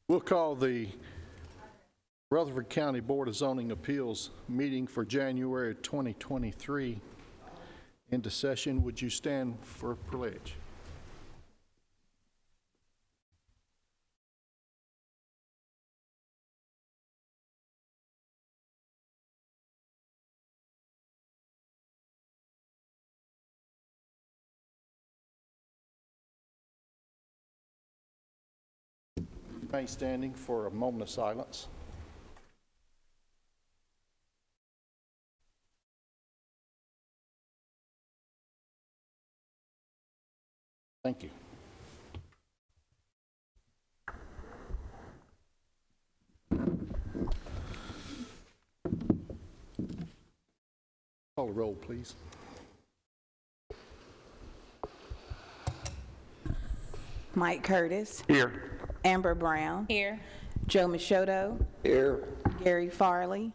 We'll call the Rutherford County Board of Zoning Appeals meeting for January 2023 into session. Would you stand for pledge? Remain standing for a moment of silence. Thank you. Call the roll, please. Mike Curtis. Here. Amber Brown. Here. Joe Machoto. Here. Gary Farley.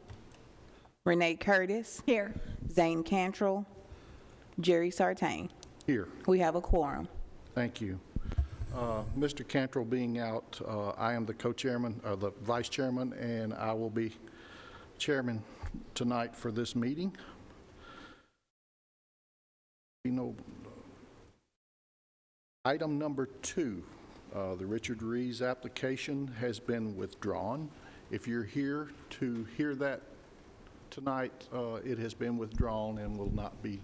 Renee Curtis. Here. Zane Cantrell. Jerry Sartain. Here. We have a quorum. Thank you. Mr. Cantrell being out, I am the co-chairman, or the vice chairman, and I will be chairman tonight for this meeting. Item number 2, the Richard Rees application has been withdrawn. If you're here to hear that tonight, it has been withdrawn and will not be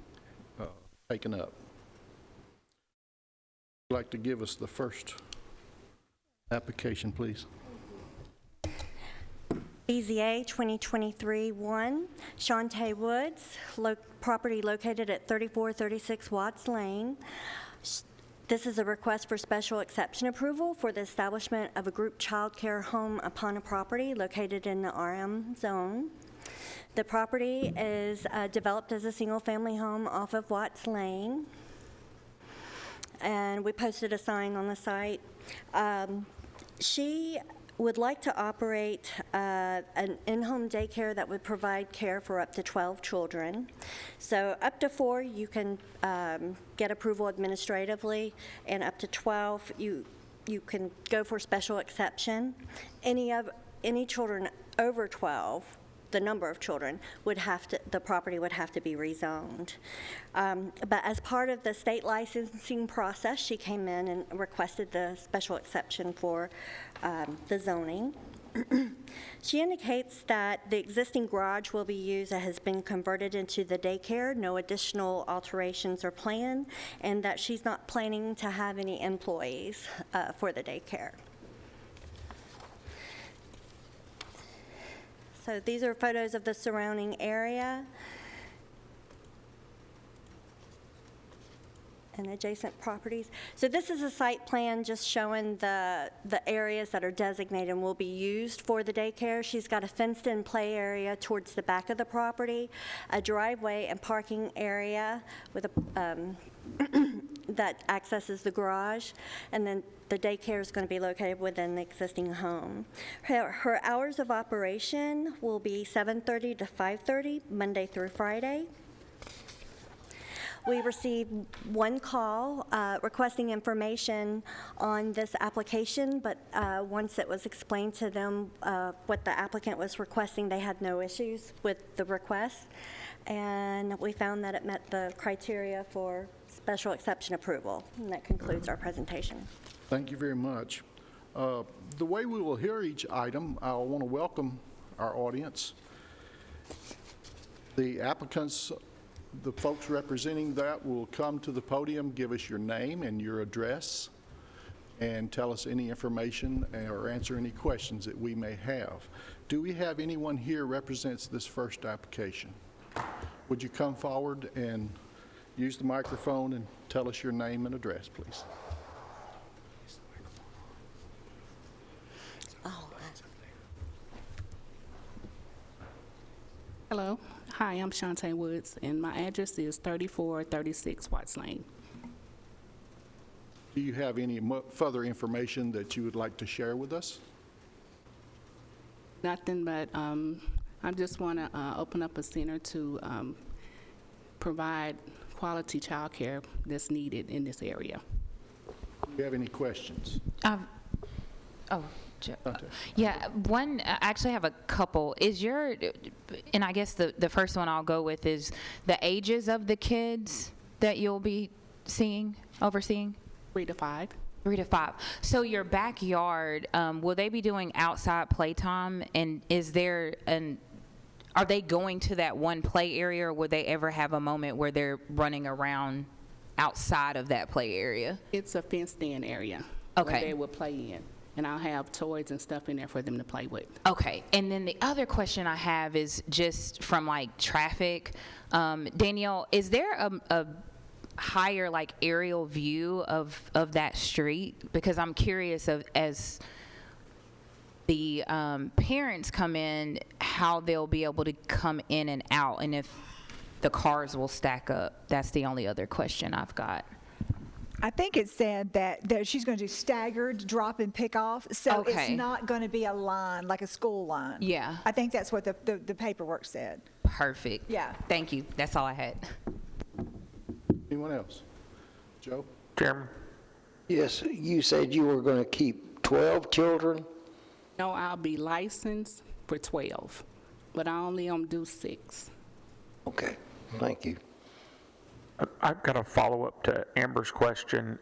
taken up. Would you like to give us the first application, please? BZA 2023-1, Shontay Woods, property located at 3436 Watts Lane. This is a request for special exception approval for the establishment of a group child care home upon a property located in the RM zone. The property is developed as a single-family home off of Watts Lane, and we posted a sign on the site. She would like to operate an in-home daycare that would provide care for up to 12 children. So up to 4, you can get approval administratively, and up to 12, you can go for special exception. Any children over 12, the number of children, the property would have to be rezoned. But as part of the state licensing process, she came in and requested the special exception for the zoning. She indicates that the existing garage will be used that has been converted into the daycare, no additional alterations are planned, and that she's not planning to have any employees for the daycare. So these are photos of the surrounding area and adjacent properties. So this is a site plan just showing the areas that are designated and will be used for the daycare. She's got a fenced-in play area towards the back of the property, a driveway and parking area with a that accesses the garage, and then the daycare is going to be located within the existing home. Her hours of operation will be 7:30 to 5:30, Monday through Friday. We received one call requesting information on this application, but once it was explained to them what the applicant was requesting, they had no issues with the request, and we found that it met the criteria for special exception approval. And that concludes our presentation. Thank you very much. The way we will hear each item, I want to welcome our audience. The applicants, the folks representing that, will come to the podium, give us your name and your address, and tell us any information or answer any questions that we may have. Do we have anyone here represents this first application? Would you come forward and use the microphone and tell us your name and address, please? Hello. Hi, I'm Shontay Woods, and my address is 3436 Watts Lane. Do you have any further information that you would like to share with us? Nothing, but I just want to open up a center to provide quality child care that's needed in this area. Do you have any questions? Yeah, one, I actually have a couple. And I guess the first one I'll go with is the ages of the kids that you'll be overseeing? 3 to 5. 3 to 5. So your backyard, will they be doing outside playtime? And are they going to that one play area, or would they ever have a moment where they're running around outside of that play area? It's a fenced-in area. Okay. Where they will play in. And I'll have toys and stuff in there for them to play with. Okay, and then the other question I have is just from like traffic. Danielle, is there a higher like aerial view of that street? Because I'm curious as the parents come in, how they'll be able to come in and out, and if the cars will stack up. That's the only other question I've got. I think it said that she's going to do staggered drop and pick off, so Okay. it's not going to be a line, like a school line. Yeah. I think that's what the paperwork said. Perfect. Yeah. Thank you. That's all I had. Anyone else? Joe? Chairman? Yes, you said you were going to keep 12 children? No, I'll be licensed for 12, but I only do 6. Okay, thank you. I've got a follow-up to Amber's question.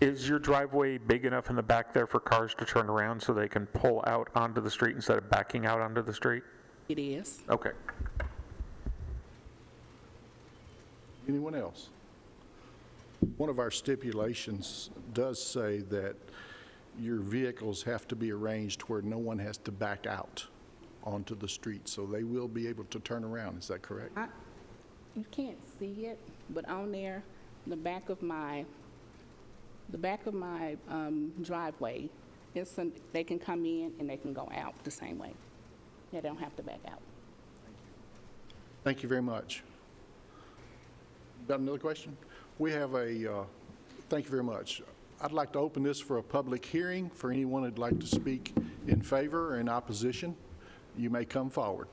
Is your driveway big enough in the back there for cars to turn around so they can pull out onto the street instead of backing out onto the street? It is. Okay. Anyone else? One of our stipulations does say that your vehicles have to be arranged where no one has to back out onto the street, so they will be able to turn around. Is that correct? You can't see it, but on there, the back of my driveway, they can come in and they can go out the same way. They don't have to back out. Thank you very much. Got another question? We have thank you very much. I'd like to open this for a public hearing for anyone who'd like to speak in favor or in opposition. You may come forward.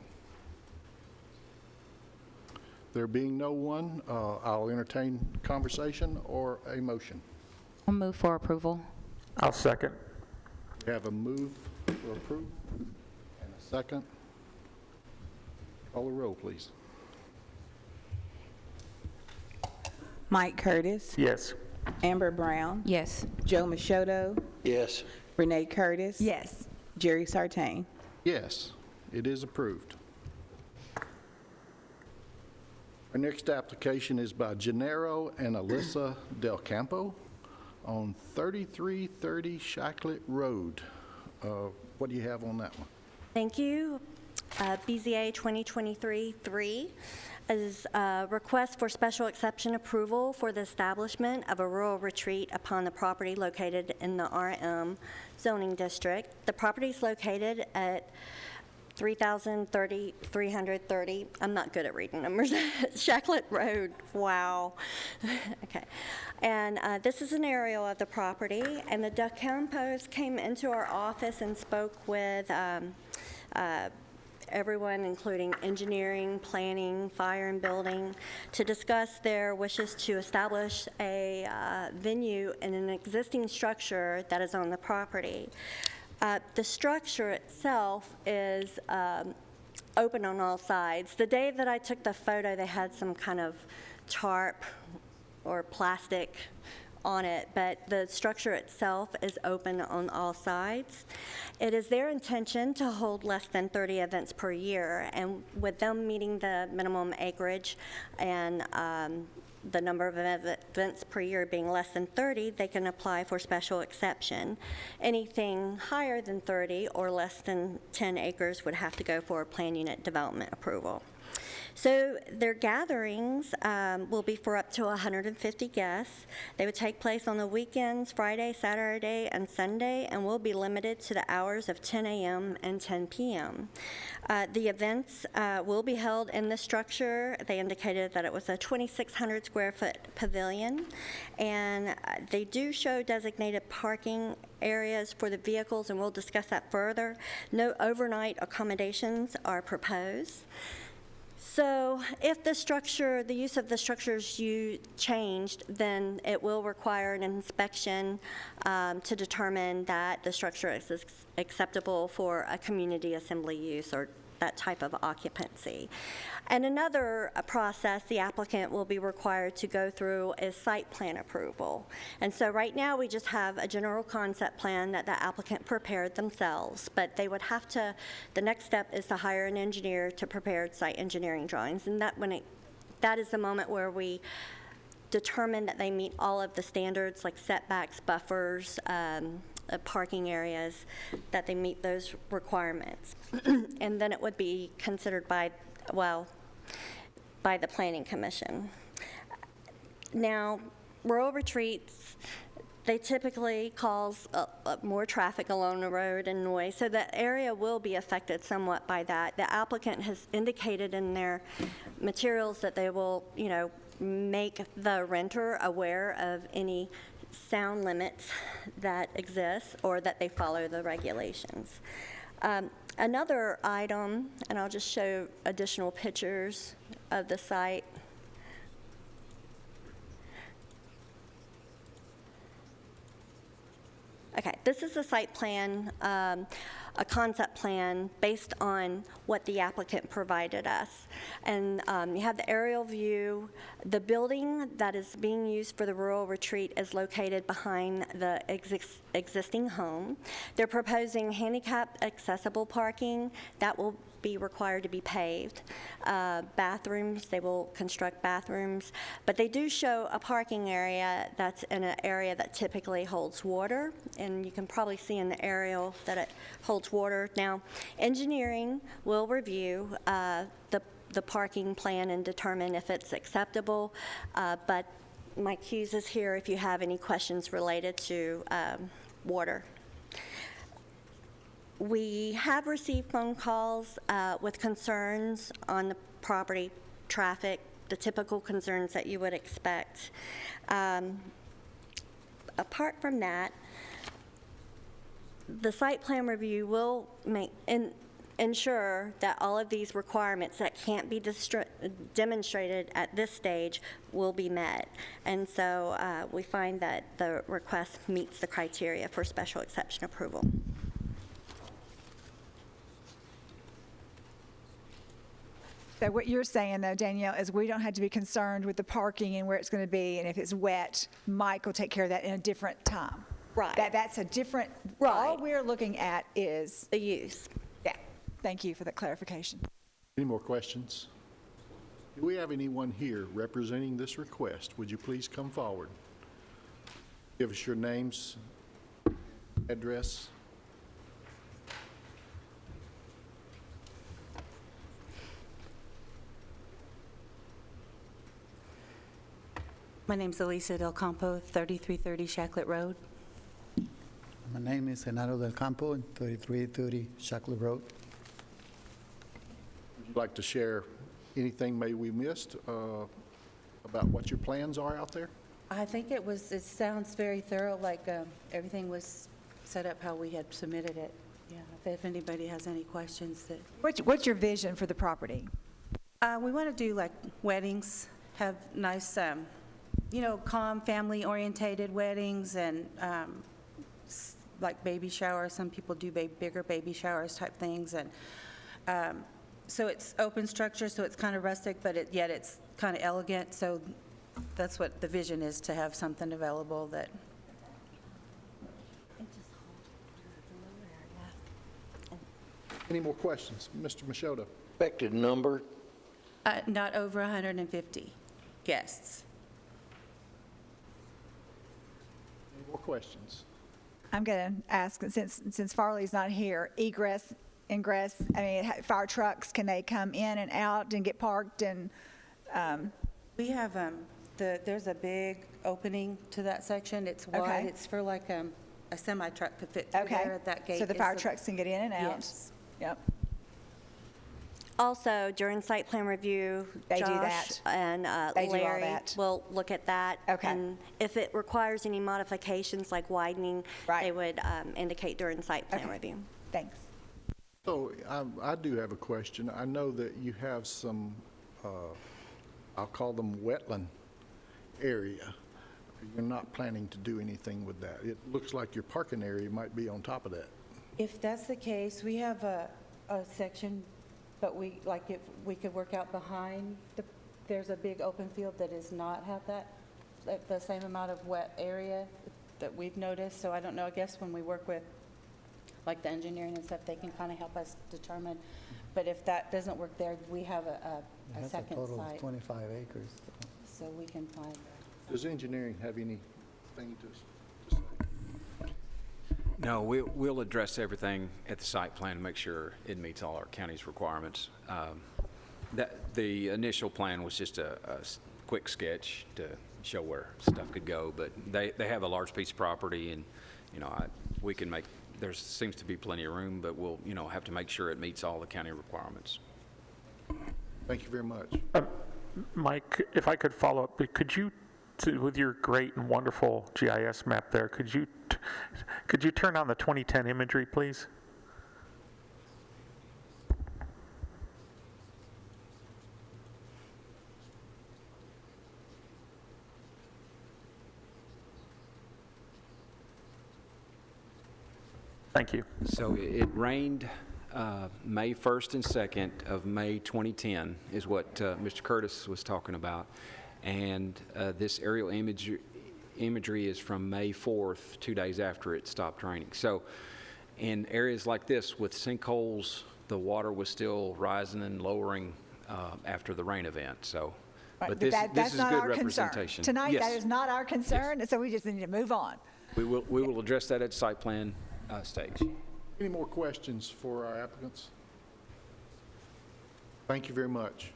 There being no one, I'll entertain conversation or a motion. I'll move for approval. I'll second. We have a move for approval and a second. Call the roll, please. Mike Curtis, Yes. Amber Brown, Yes. Joe Machado, Yes, Renee Curtis. Yes. Jerry Sartain. Yes, it is approved. Our next application is by Genaro and Alisa DelCampo on 3330 Shacklet Road. What do you have on that one? Thank you. BZA 2023-3 is a request for special exception approval for the establishment of a rural retreat upon the property located in the RM zoning district. The property is located at 330, I'm not good at reading numbers, Shacklet Road, wow. Okay. And this is an aerial of the property, and the DelCampos came into our office and spoke with everyone, including engineering, planning, fire and building, to discuss their wishes to establish a venue in an existing structure that is on the property. The structure itself is open on all sides. The day that I took the photo, they had some kind of tarp or plastic on it, but the structure itself is open on all sides. It is their intention to hold less than 30 events per year, and with them meeting the minimum acreage and the number of events per year being less than 30, they can apply for special exception. Anything higher than 30 or less than 10 acres would have to go for a plan unit development approval. So their gatherings will be for up to 150 guests. They would take place on the weekends, Friday, Saturday, and Sunday, and will be limited to the hours of 10 a.m. and 10 p.m. The events will be held in the structure. They indicated that it was a 2,600 square foot pavilion, and they do show designated parking areas for the vehicles, and we'll discuss that further. No overnight accommodations are proposed. So if the structure, the use of the structures you changed, then it will require an inspection to determine that the structure is acceptable for a community assembly use or that type of occupancy. And another process the applicant will be required to go through is site plan approval. And so right now, we just have a general concept plan that the applicant prepared themselves, but they would have to, the next step is to hire an engineer to prepare site engineering drawings. And that is the moment where we determine that they meet all of the standards like setbacks, buffers, parking areas, that they meet those requirements. And then it would be considered by the Planning Commission. Now, rural retreats, they typically cause more traffic along the road and noise, so that area will be affected somewhat by that. The applicant has indicated in their materials that they will, make the renter aware of any sound limits that exist or that they follow the regulations. Another item, and I'll just show additional pictures of the site. Okay, this is a site plan, a concept plan based on what the applicant provided us. And you have the aerial view. The building that is being used for the rural retreat is located behind the existing home. They're proposing handicap accessible parking that will be required to be paved. Bathrooms, they will construct bathrooms, but they do show a parking area that's in an area that typically holds water, and you can probably see in the aerial that it holds water. Now, engineering will review the parking plan and determine if it's acceptable, but Mike Hughes is here if you have any questions related to water. We have received phone calls with concerns on the property, traffic, the typical concerns that you would expect. Apart from that, the site plan review will ensure that all of these requirements that can't be demonstrated at this stage will be met. And so we find that the request meets the criteria for special exception approval. So what you're saying, though, Danielle, is we don't have to be concerned with the parking and where it's going to be, and if it's wet, Mike will take care of that in a different time. Right. That's a different, Right. all we're looking at is, The use. yeah, thank you for that clarification. Any more questions? Do we have anyone here representing this request? Would you please come forward? Give us your names, address. My name's Alisa DelCampo, 3330 Shacklet Road. My name is Genaro DelCampo, 3330 Shacklet Road. Would you like to share anything maybe we missed about what your plans are out there? I think it sounds very thorough, like everything was set up how we had submitted it. Yeah, if anybody has any questions that. What's your vision for the property? We want to do like weddings, have nice, calm, family-orientated weddings and like baby showers. Some people do bigger baby showers type things. And so it's open structure, so it's kind of rustic, but yet it's kind of elegant. So that's what the vision is, to have something available that. Any more questions? Mr. Machado? Expected number? Not over 150 guests. Any more questions? I'm going to ask, since Farley's not here, egress, ingress, fire trucks, can they come in and out and get parked? And We have, there's a big opening to that section. It's wide. Okay. It's for like a semi-truck could fit through okay, there at that gate. so the fire trucks can get in and out? Yes. Yep. Also, during site plan review, They do Josh that. and They do all Larry that. will look at that. Okay. And if it requires any modifications like widening, Right. they would indicate during site plan Okay. review. Thanks. So I do have a question. I know that you have some I'll call them wetland area. You're not planning to do anything with that. It looks like your parking area might be on top of that. If that's the case, we have a section, but if we could work out behind, there's a big open field that does not have the same amount of wet area that we've noticed. So I don't know, I guess when we work with like the engineering and stuff, they can kind of help us determine. But if that doesn't work there, we have a second That's a total of site, 25 acres. so we can find. Does engineering have anything to say? No, we'll address everything at the site plan to make sure it meets all our county's requirements. The initial plan was just a quick sketch to show where stuff could go, but they have a large piece of property, and we can make. There seems to be plenty of room, but we'll have to make sure it meets all the county requirements. Thank you very much. Mike, if I could follow up, could you, with your great and wonderful GIS map there, could you turn on the 2010 imagery, please? Thank you. So it rained May 1st and 2nd of May 2010 is what Mr. Curtis was talking about. And this aerial imagery is from May 4th, 2 days after it stopped raining. So in areas like this with sinkholes, the water was still rising and lowering after the rain event. So, but this That's is not good our concern. representation. Tonight, Yes. that is not our concern, so we just need to move on. We will address that at site plan stage. Any more questions for our applicants? Thank you very much.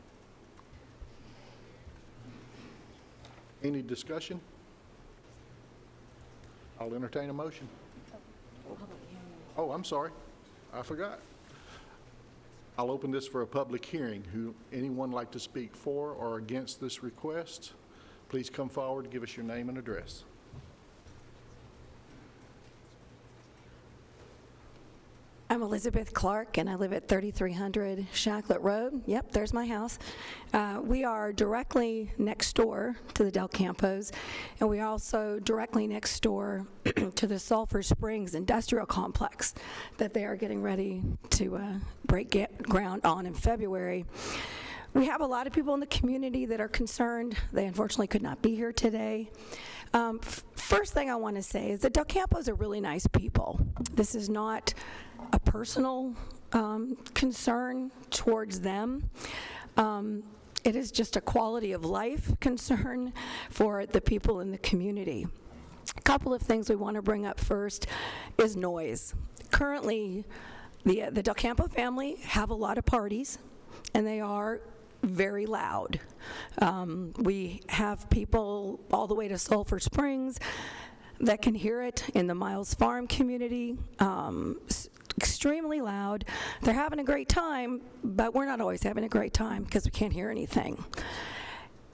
Any discussion? I'll entertain a motion. Oh, I'm sorry. I forgot. I'll open this for a public hearing. Anyone like to speak for or against this request? Please come forward, give us your name and address. I'm Elizabeth Clark, and I live at 3300 Shacklet Road. Yep, there's my house. We are directly next door to the DelCampos, and we are also directly next door to the Sulphur Springs Industrial Complex that they are getting ready to break ground on in February. We have a lot of people in the community that are concerned. They unfortunately could not be here today. First thing I want to say is that DelCampos are really nice people. This is not a personal concern towards them. It is just a quality of life concern for the people in the community. A couple of things we want to bring up first is noise. Currently, the DelCampo family have a lot of parties, and they are very loud. We have people all the way to Sulphur Springs that can hear it in the Miles Farm community. Extremely loud. They're having a great time, but we're not always having a great time because we can't hear anything.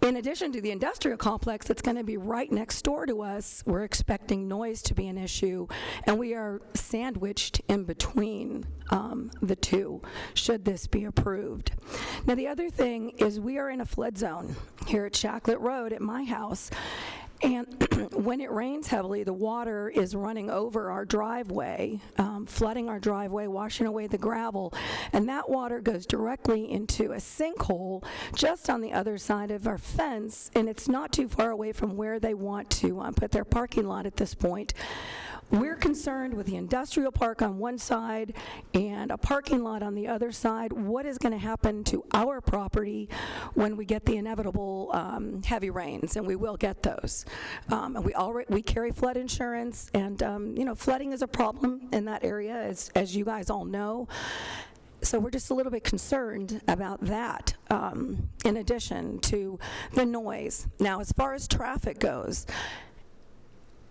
In addition to the industrial complex that's going to be right next door to us, we're expecting noise to be an issue, and we are sandwiched in between the two, should this be approved. Now, the other thing is we are in a flood zone here at Shacklet Road at my house, and when it rains heavily, the water is running over our driveway, flooding our driveway, washing away the gravel, and that water goes directly into a sinkhole just on the other side of our fence, and it's not too far away from where they want to put their parking lot at this point. We're concerned with the industrial park on one side and a parking lot on the other side. What is going to happen to our property when we get the inevitable heavy rains? And we will get those. And we carry flood insurance, and flooding is a problem in that area, as you guys all know. So we're just a little bit concerned about that, in addition to the noise. Now, as far as traffic goes,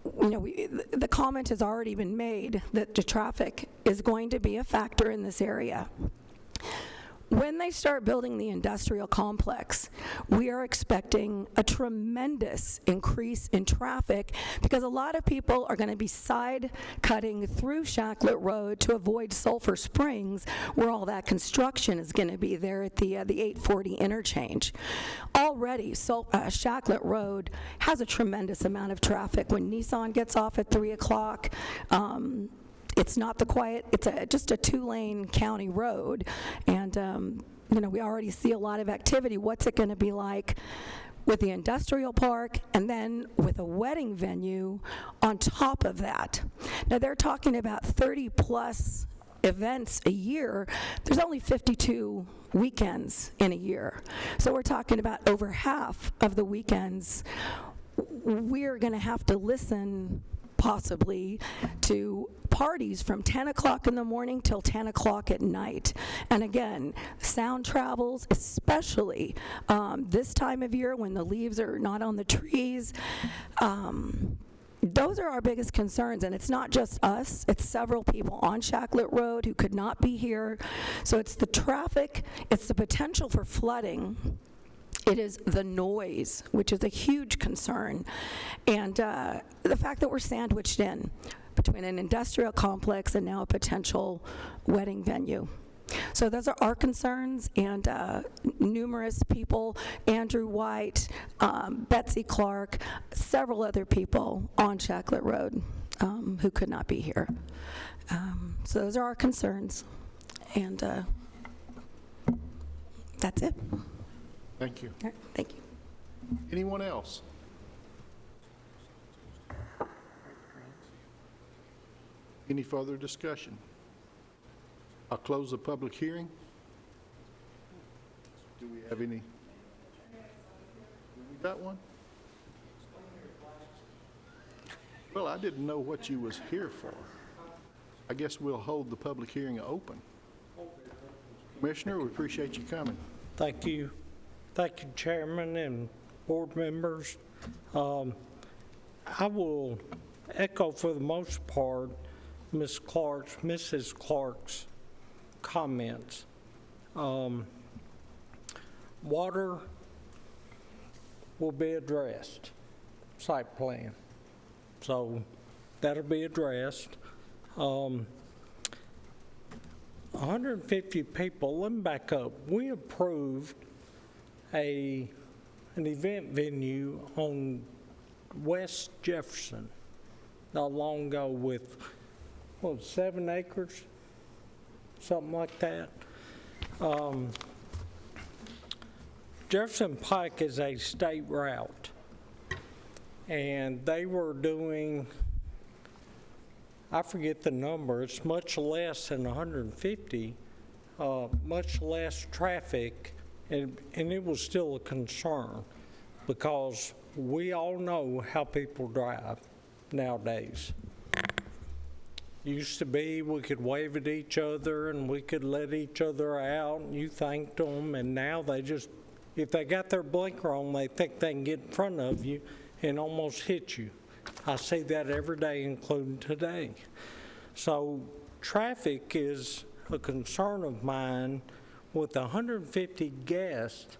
the comment has already been made that the traffic is going to be a factor in this area. when they start building the industrial complex, we are expecting a tremendous increase in traffic because a lot of people are going to be side cutting through Shacklet Road to avoid Sulphur Springs, where all that construction is going to be there at the 840 interchange. Already, Shacklet Road has a tremendous amount of traffic. When Nissan gets off at 3 o'clock, it's not the quiet, it's just a two-lane county road, and we already see a lot of activity. What's it going to be like with the industrial park and then with a wedding venue on top of that? Now, they're talking about 30-plus events a year. There's only 52 weekends in a year. So we're talking about over half of the weekends we're going to have to listen possibly to parties from 10 o'clock in the morning till 10 o'clock at night. And again, sound travels, especially this time of year when the leaves are not on the trees. Those are our biggest concerns, and it's not just us, it's several people on Shacklet Road who could not be here. So it's the traffic, it's the potential for flooding. It is the noise, which is a huge concern, and the fact that we're sandwiched in between an industrial complex and now a potential wedding venue. So those are our concerns, and numerous people, Andrew White, Betsy Clark, several other people on Shacklet Road who could not be here. So those are our concerns, and that's it. Thank you. All right, thank you. Anyone else? Any further discussion? I'll close the public hearing. Do we have any? We got one? Well, I didn't know what you was here for. I guess we'll hold the public hearing open. Commissioner, we appreciate you coming. Thank you. Thank you, Chairman and board members. I will echo for the most part Mrs. Clark's comments. Water will be addressed, site plan. So that'll be addressed. 150 people, let me back up. We approved an event venue on West Jefferson not long ago with, 7 acres? Something like that. Jefferson Pike is a state route, and they were doing, I forget the number, it's much less than 150, much less traffic, and it was still a concern because we all know how people drive nowadays. Used to be we could wave at each other and we could let each other out and you thanked them, and now they just, if they got their blinker on, they think they can get in front of you and almost hit you. I see that every day, including today. So traffic is a concern of mine with 150 guests,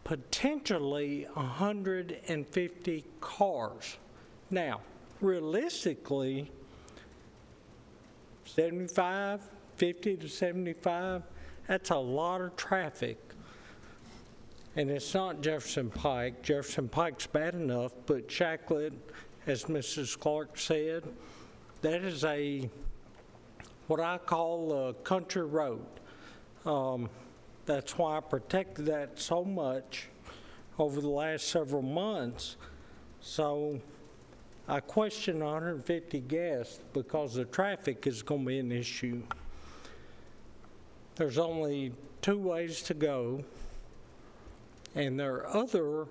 potentially 150 cars. Now, realistically, 50 to 75, that's a lot of traffic. And it's not Jefferson Pike. Jefferson Pike's bad enough, but Shacklet, as Mrs. Clark said, that is what I call a country road. That's why I protected that so much over the last several months. So I question 150 guests because the traffic is going to be an issue. There's only 2 ways to go, and there are other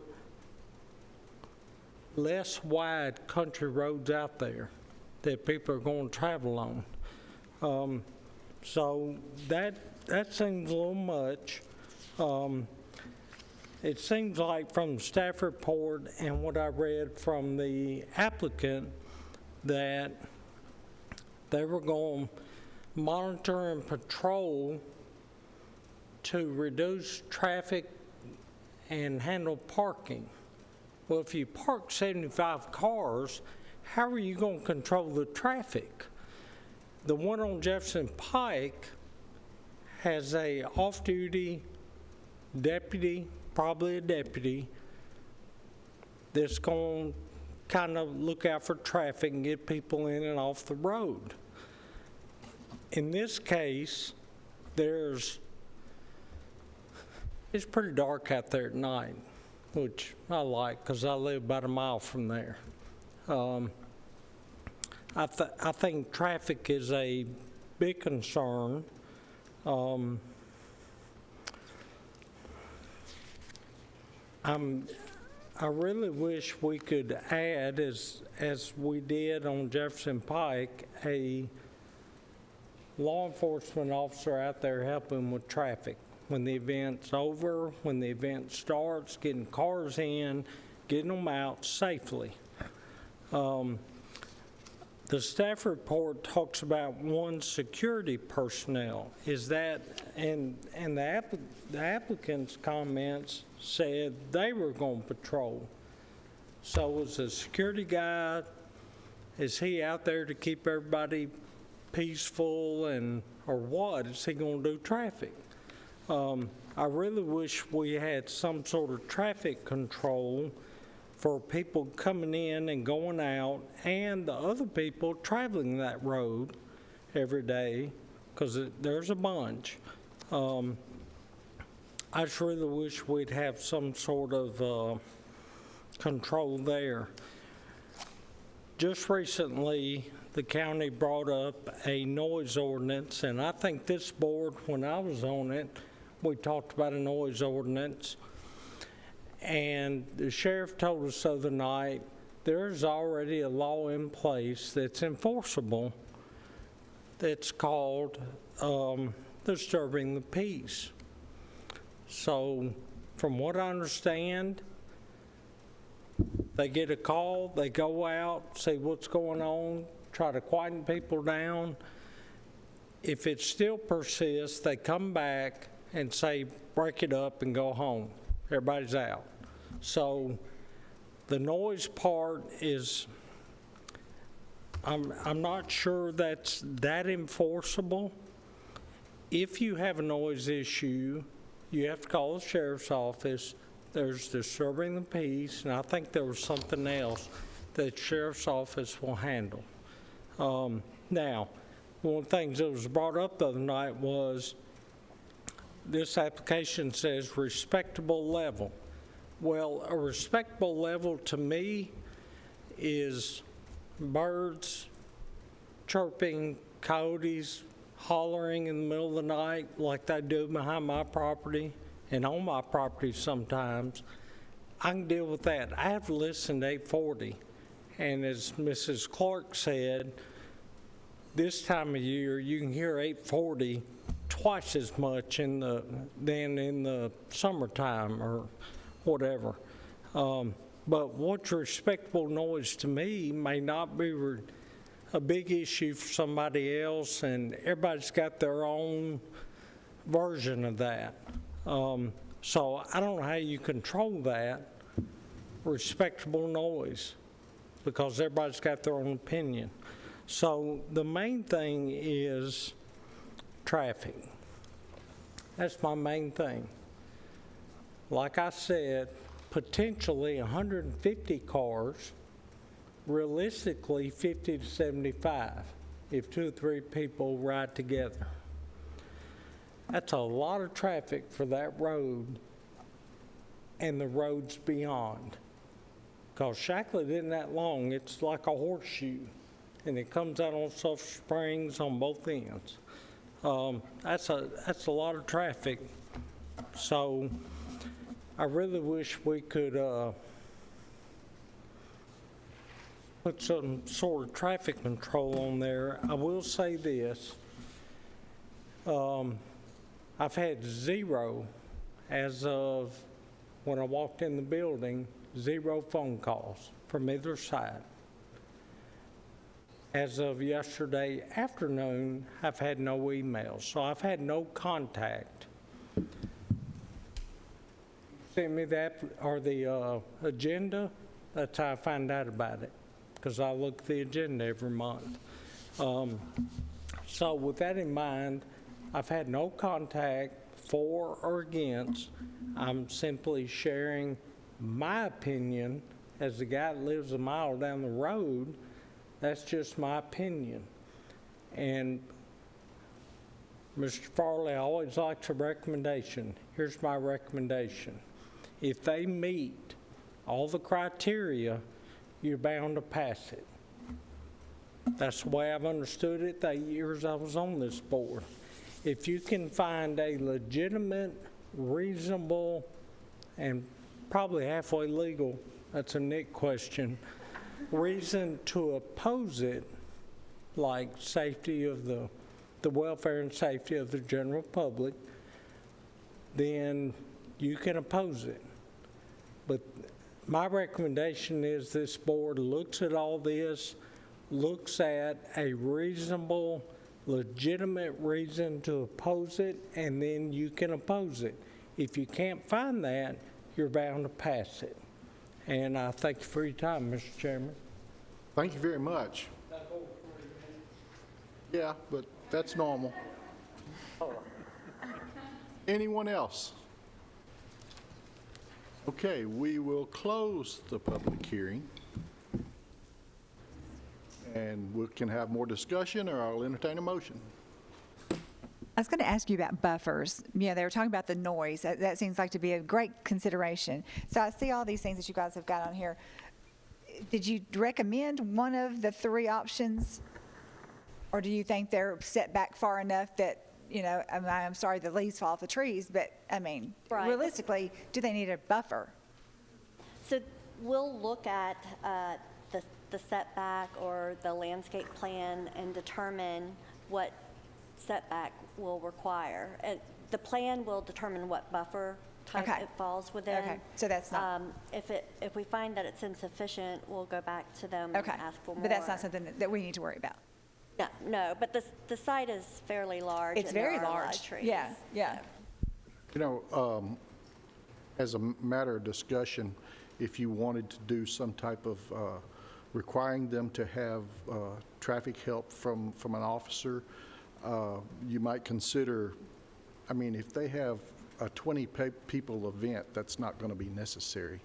less wide country roads out there that people are going to travel on. So that seems a little much. It seems like from the staff report and what I read from the applicant that they were going to monitor and patrol to reduce traffic and handle parking. Well, if you park 75 cars, how are you going to control the traffic? The one on Jefferson Pike has a off-duty deputy, probably a deputy, that's going to kind of look out for traffic and get people in and off the road. In this case, it's pretty dark out there at night, which I like because I live about a mile from there. I think traffic is a big concern. I really wish we could add, as we did on Jefferson Pike, a law enforcement officer out there helping with traffic. When the event's over, when the event starts, getting cars in, getting them out safely. The staff report talks about one security personnel. Is that, and the applicant's comments said they were going to patrol. So was the security guy, is he out there to keep everybody peaceful or what? Is he going to do traffic? I really wish we had some sort of traffic control for people coming in and going out and the other people traveling that road every day, because there's a bunch. I just really wish we'd have some sort of control there. Just recently, the county brought up a noise ordinance, and I think this board, when I was on it, we talked about a noise ordinance. And the sheriff told us the other night, there's already a law in place that's enforceable that's called disturbing the peace. So from what I understand, they get a call, they go out, see what's going on, try to quieten people down. If it still persists, they come back and say, break it up and go home. Everybody's out. So the noise part is, I'm not sure that's that enforceable. If you have a noise issue, you have to call the sheriff's office. There's disturbing the peace, and I think there was something else that the sheriff's office will handle. Now, one of the things that was brought up the other night was this application says respectable level. Well, a respectable level to me is birds chirping, coyotes hollering in the middle of the night like they do behind my property and on my property sometimes. I can deal with that. I have listened to 840, and as Mrs. Clark said, this time of year you can hear 840 twice as much than in the summertime or whatever. But what's respectable noise to me may not be a big issue for somebody else, and everybody's got their own version of that. So I don't know how you control that respectable noise, because everybody's got their own opinion. So the main thing is traffic. That's my main thing. Like I said, potentially 150 cars, realistically 50 to 75 if 2 or 3 people ride together. That's a lot of traffic for that road and the roads beyond. Because Shacklet isn't that long, it's like a horseshoe, and it comes out on Sulphur Springs on both ends. That's a lot of traffic. So I really wish we could put some sort of traffic control on there. I will say this. I've had 0, as of when I walked in the building, 0 phone calls from either side. As of yesterday afternoon, I've had no emails, so I've had no contact Send me that, or the agenda, that's how I find out about it, because I look at the agenda every month. So with that in mind, I've had no contact for or against. I'm simply sharing my opinion as the guy that lives a mile down the road. That's just my opinion. And Mr. Farley always likes a recommendation. Here's my recommendation. If they meet all the criteria, you're bound to pass it. That's the way I've understood it the 8 years I was on this board. If you can find a legitimate, reasonable, and probably halfway legal, that's a Nick question, reason to oppose it, like safety of the welfare and safety of the general public, then you can oppose it. But my recommendation is this board looks at all this, looks at a reasonable, legitimate reason to oppose it, and then you can oppose it. If you can't find that, you're bound to pass it. And I thank you for your time, Mr. Chairman. Thank you very much. Yeah, but that's normal. Anyone else? Okay, we will close the public hearing. And we can have more discussion, or I'll entertain a motion. I was going to ask you about buffers. Yeah, they were talking about the noise. That seems like to be a great consideration. So I see all these things that you guys have got on here. Did you recommend one of the three options? Or do you think they're set back far enough that, you know, I'm sorry the leaves fall off the trees, but I mean, Right. realistically, do they need a buffer? So we'll look at the setback or the landscape plan and determine what setback will require. And the plan will determine what buffer type Okay. it falls within. Okay, so that's not, If we find that it's insufficient, we'll go back to them and okay. ask for more. But that's not something that we need to worry about. No, but the site is fairly large. It's and there very are a lot of large. trees. Yeah, yeah. You know, as a matter of discussion, if you wanted to do some type of requiring them to have traffic help from an officer, you might consider, I mean, if they have a 20 people event, that's not going to be necessary.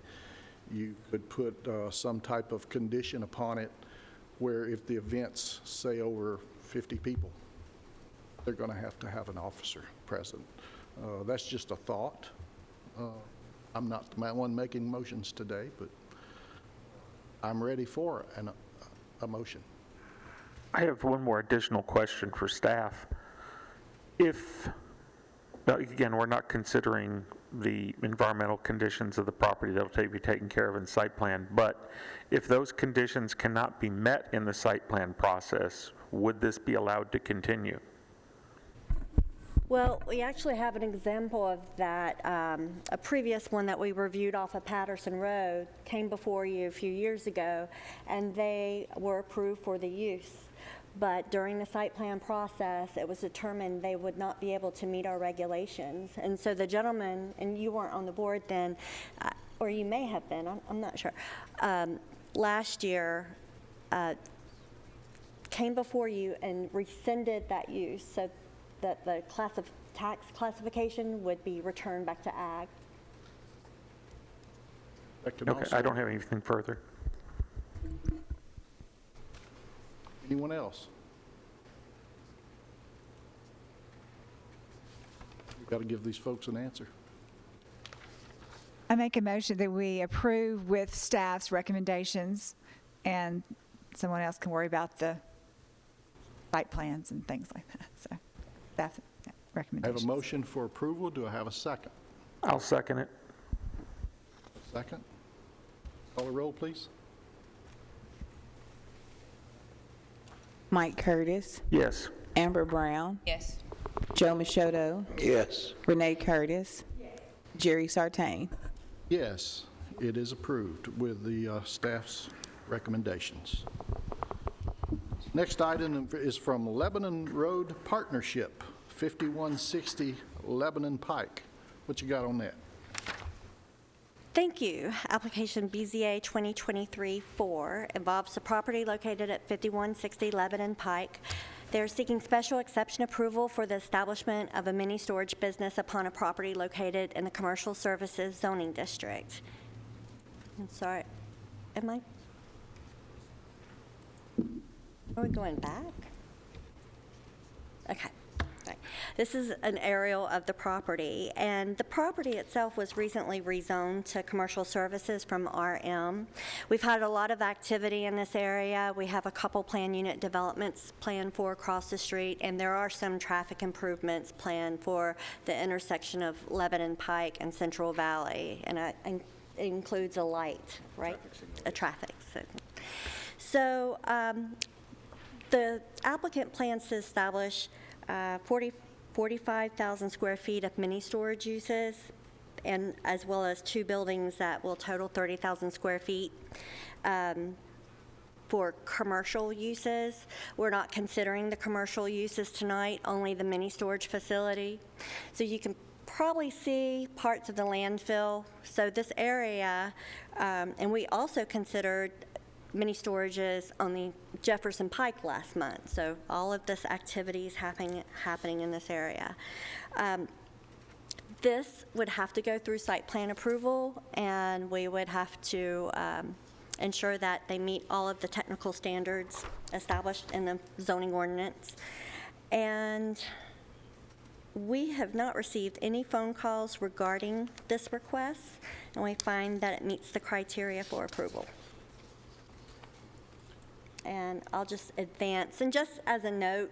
You could put some type of condition upon it where if the event's, say, over 50 people, they're going to have an officer present. That's just a thought. I'm not the one making motions today, but I'm ready for a motion. I have one more additional question for staff. If, now again, we're not considering the environmental conditions of the property that will be taken care of in the site plan, but if those conditions cannot be met in the site plan process, would this be allowed to continue? Well, we actually have an example of that. A previous one that we reviewed off of Patterson Road came before you a few years ago, and they were approved for the use. But during the site plan process, it was determined they would not be able to meet our regulations. And so the gentleman, and you weren't on the board then, or you may have been, I'm not sure, last year came before you and rescinded that use so that the tax classification would be returned back to ag. That could Okay, also- I don't have anything further. Anyone else? We've got to give these folks an answer. I make a motion that we approve with staff's recommendations, and someone else can worry about the site plans and things like that. So that's I have recommendations. a motion for approval. Do I have a second? I'll second it. Second? Call the roll, please. Mike Curtis, Yes. Amber Brown, Yes. Joe Machoto, Yes. Renee Curtis, Jerry Sartain. Yes, it is approved with the staff's recommendations. Next item is from Lebanon Road Partnership, 5160 Lebanon Pike. What you got on that? Thank you. Application BZA 2023-4 involves the property located at 5160 Lebanon Pike. They're seeking special exception approval for the establishment of a mini storage business upon a property located in the Commercial Services Zoning District. I'm sorry, are we going back? Okay. Right. This is an aerial of the property, and the property itself was recently rezoned to commercial services from RM. We've had a lot of activity in this area. We have a couple planned unit developments planned for across the street, and there are some traffic improvements planned for the intersection of Lebanon Pike and Central Valley, and it includes a light, right? A traffic signal. So the applicant plans to establish 45,000 square feet of mini storage uses, and as well as 2 buildings that will total 30,000 square feet for commercial uses. We're not considering the commercial uses tonight, only the mini storage facility. So you can probably see parts of the landfill. So this area, and we also considered mini storages on the Jefferson Pike last month. So all of this activity is happening in this area. This would have to go through site plan approval, and we would have to ensure that they meet all of the technical standards established in the zoning ordinance. And we have not received any phone calls regarding this request, and we find that it meets the criteria for approval. And I'll just advance. And just as a note,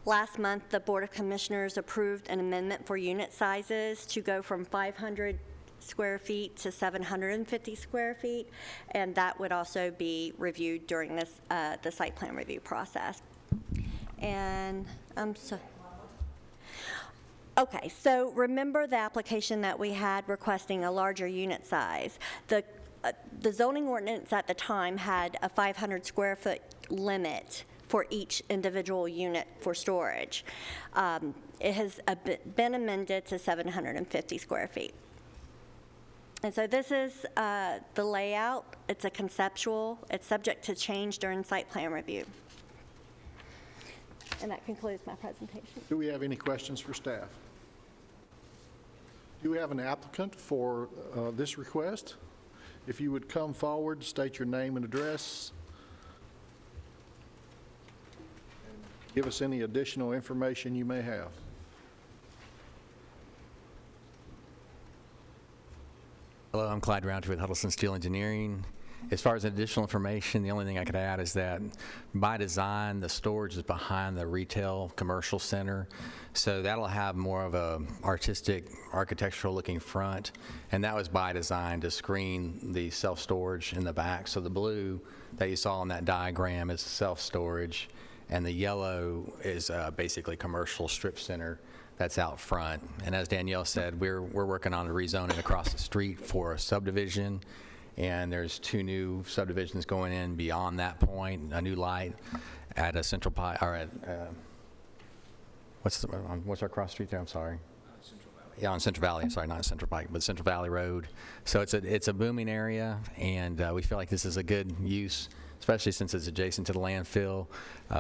last month the Board of Commissioners approved an amendment for unit sizes to go from 500 square feet to 750 square feet, and that would also be reviewed during this the site plan review process. And okay, so remember the application that we had requesting a larger unit size. The zoning ordinance at the time had a 500 square foot limit for each individual unit for storage. It has been amended to 750 square feet. And so this is the layout. It's a conceptual. It's subject to change during site plan review. And that concludes my presentation. Do we have any questions for staff? Do we have an applicant for this request? If you would come forward, state your name and address. Give us any additional information you may have. Hello, I'm Clyde Roundtree with Huddleston Steel Engineering. As far as additional information, the only thing I could add is that by design, the storage is behind the retail commercial center. So that'll have more of a artistic, architectural looking front. And that was by design to screen the self-storage in the back. So the blue that you saw in that diagram is self-storage, and the yellow is basically commercial strip center that's out front. And as Danielle said, we're working on rezoning across the street for a subdivision. And there's 2 new subdivisions going in beyond that point, a new light at a Central Pike, or at, what's our cross street there, I'm sorry? Central Valley. Yeah, on Central Valley, I'm sorry, not Central Pike, but Central Valley Road. So it's a booming area, and we feel like this is a good use, especially since it's adjacent to the landfill.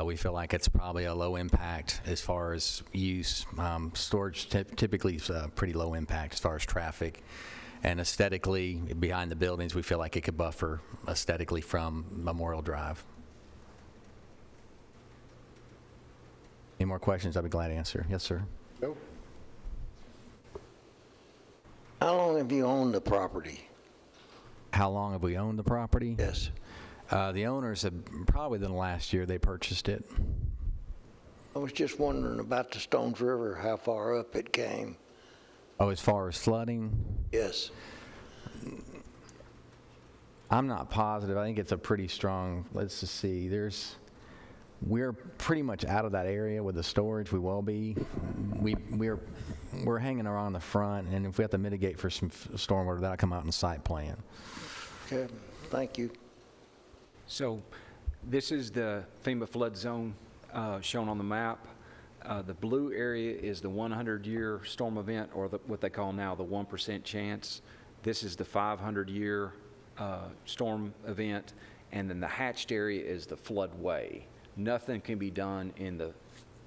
We feel like it's probably a low impact as far as use. Storage typically is pretty low impact as far as traffic. And aesthetically, behind the buildings, we feel like it could buffer aesthetically from Memorial Drive. Any more questions? I'd be glad to answer. Yes, sir. Go. How long have you owned the property? How long have we owned the property? Yes. The owners have probably within the last year they purchased it. I was just wondering about the Stones River, how far up it came. Oh, as far as flooding? Yes. I'm not positive. I think it's a pretty strong, let's just see, we're pretty much out of that area with the storage. We will be. We're hanging around the front, and if we have to mitigate for some stormwater, that'll come out in the site plan. Okay, thank you. So this is the FEMA flood zone shown on the map. The blue area is the 100-year storm event, or what they call now the 1% chance. This is the 500-year storm event, and then the hatched area is the floodway. Nothing can be done in the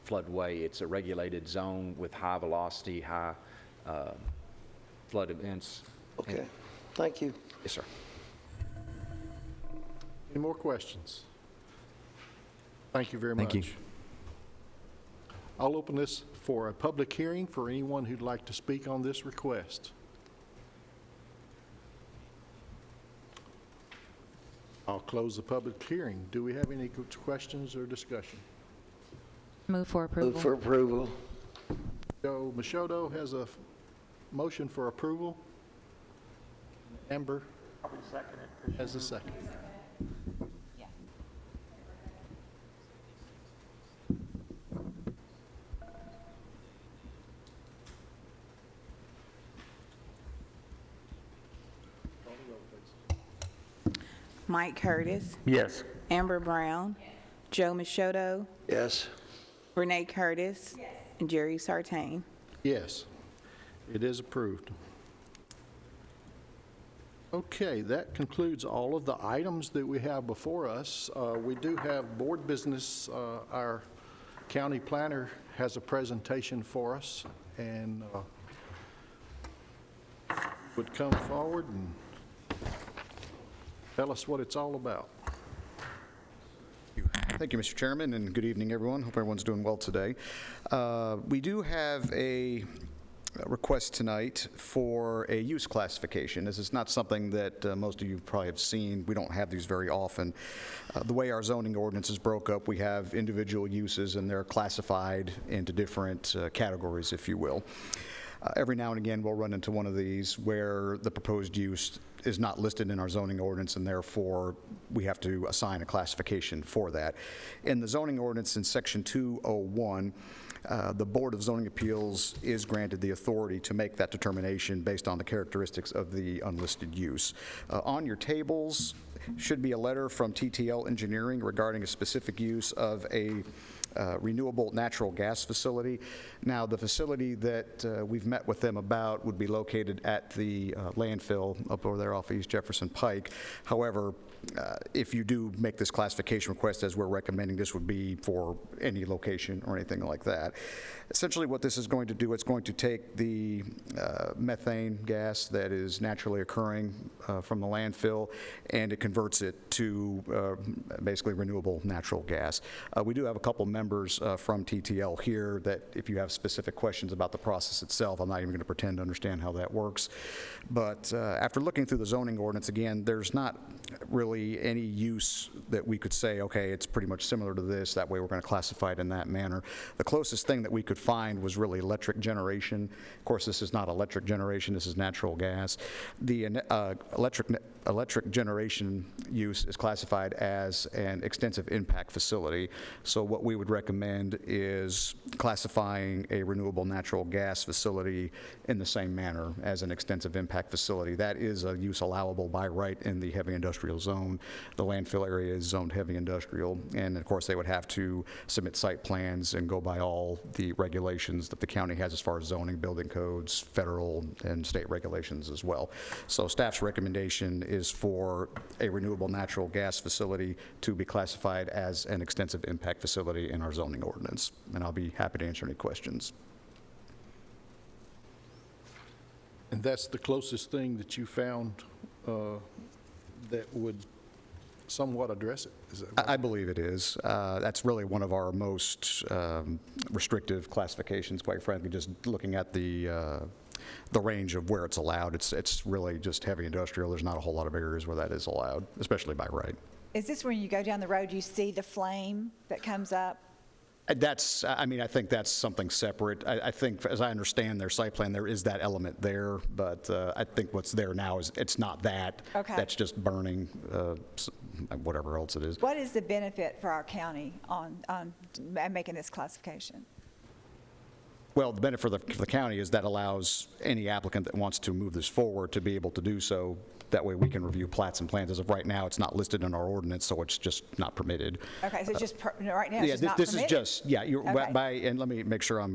floodway. It's a regulated zone with high velocity, high flood events. Okay, thank you. Yes, sir. Any more questions? Thank you very much. Thank you. I'll open this for a public hearing for anyone who'd like to speak on this request. I'll close the public hearing. Do we have any questions or discussion? Move for approval. Move for approval. Joe Machado has a motion for approval. Amber has a second. Mike Curtis, Yes. Amber Brown, Joe Machado, Yes. Renee Curtis, and Jerry Sartain. Yes, it is approved. Okay, that concludes all of the items that we have before us. We do have board business. Our county planner has a presentation for us and would come forward and tell us what it's all about. Thank you, Mr. Chairman, and good evening, everyone. Hope everyone's doing well today. We do have a request tonight for a use classification. This is not something that most of you probably have seen. We don't have these very often. The way our zoning ordinance is broke up, we have individual uses, and they're classified into different categories, if you will. Every now and again, we'll run into one of these where the proposed use is not listed in our zoning ordinance, and therefore we have to assign a classification for that. In the zoning ordinance in section 201, the Board of Zoning Appeals is granted the authority to make that determination based on the characteristics of the unlisted use. On your tables should be a letter from TTL Engineering regarding a specific use of a renewable natural gas facility. Now, the facility that we've met with them about would be located at the landfill up over there off East Jefferson Pike. However, if you do make this classification request, as we're recommending, this would be for any location or anything like that. Essentially what this is going to do, it's going to take the methane gas that is naturally occurring from the landfill, and it converts it to basically renewable natural gas. We do have a couple members from TTL here that if you have specific questions about the process itself, I'm not even going to pretend to understand how that works. But after looking through the zoning ordinance, again, there's not really any use that we could say, okay, it's pretty much similar to this, that way we're going to classify it in that manner. The closest thing that we could find was really electric generation. Of course, this is not electric generation, this is natural gas. The electric generation use is classified as an extensive impact facility. So what we would recommend is classifying a renewable natural gas facility in the same manner as an extensive impact facility. That is a use allowable by right in the heavy industrial zone. The landfill area is zoned heavy industrial, and of course they would have to submit site plans and go by all the regulations that the county has as far as zoning, building codes, federal and state regulations as well. So staff's recommendation is for a renewable natural gas facility to be classified as an extensive impact facility in our zoning ordinance, and I'll be happy to answer any questions. And that's the closest thing that you found that would somewhat address it? Is that right? I believe it is. That's really one of our most restrictive classifications, quite frankly, just looking at the range of where it's allowed. It's really just heavy industrial. There's not a whole lot of areas where that is allowed, especially by right. Is this when you go down the road, you see the flame that comes up? That's, I mean, I think that's something separate. I think, as I understand their site plan, there is that element there, but I think what's there now is, it's not that. Okay. That's just burning whatever else it is. What is the benefit for our county on making this classification? Well, the benefit for the county is that allows any applicant that wants to move this forward to be able to do so. That way we can review plats and plans. As of right now, it's not listed in our ordinance, so it's just not permitted. Okay, so it's just, right now, it's Yeah, just not this is permitted? just, yeah, you're, Okay. and let me make sure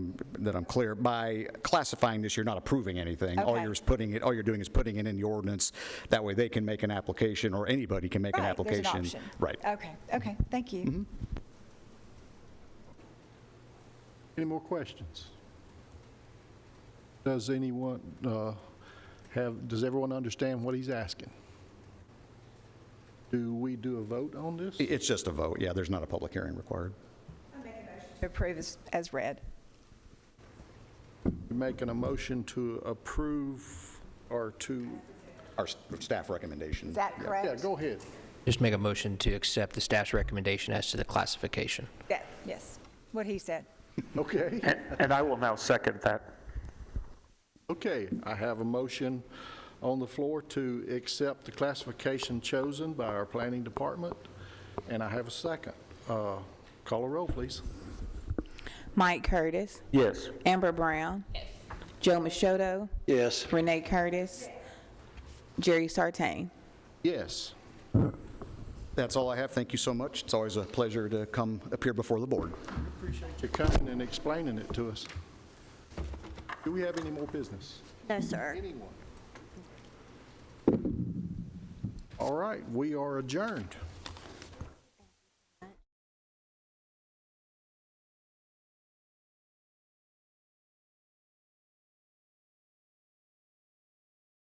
that I'm clear. By classifying this, you're not approving anything. All Okay. all you're doing is putting it in the ordinance. That way they can make an application, or anybody can make an Right, there's an application. option. Right. Okay, thank you. Any more questions? Does anyone does everyone understand what he's asking? Do we do a vote on this? It's just a vote, yeah, there's not a public hearing required. To approve as read. You're making a motion to approve or to, Our staff recommendation. Is that correct? yeah, go ahead. Just make a motion to accept the staff's recommendation as to the classification. Yes, what he said. Okay. And I will now second that. Okay, I have a motion on the floor to accept the classification chosen by our planning department, and I have a second. Call a roll, please. Mike Curtis, Yes. Amber Brown, Joe Machoto, Yes. Renee Curtis, Jerry Sartain. Yes. That's all I have. Thank you so much. It's always a pleasure to come appear before the board. Appreciate you coming and explaining it to us. Do we have any more business? No, sir. Anyone? All right, we are adjourned.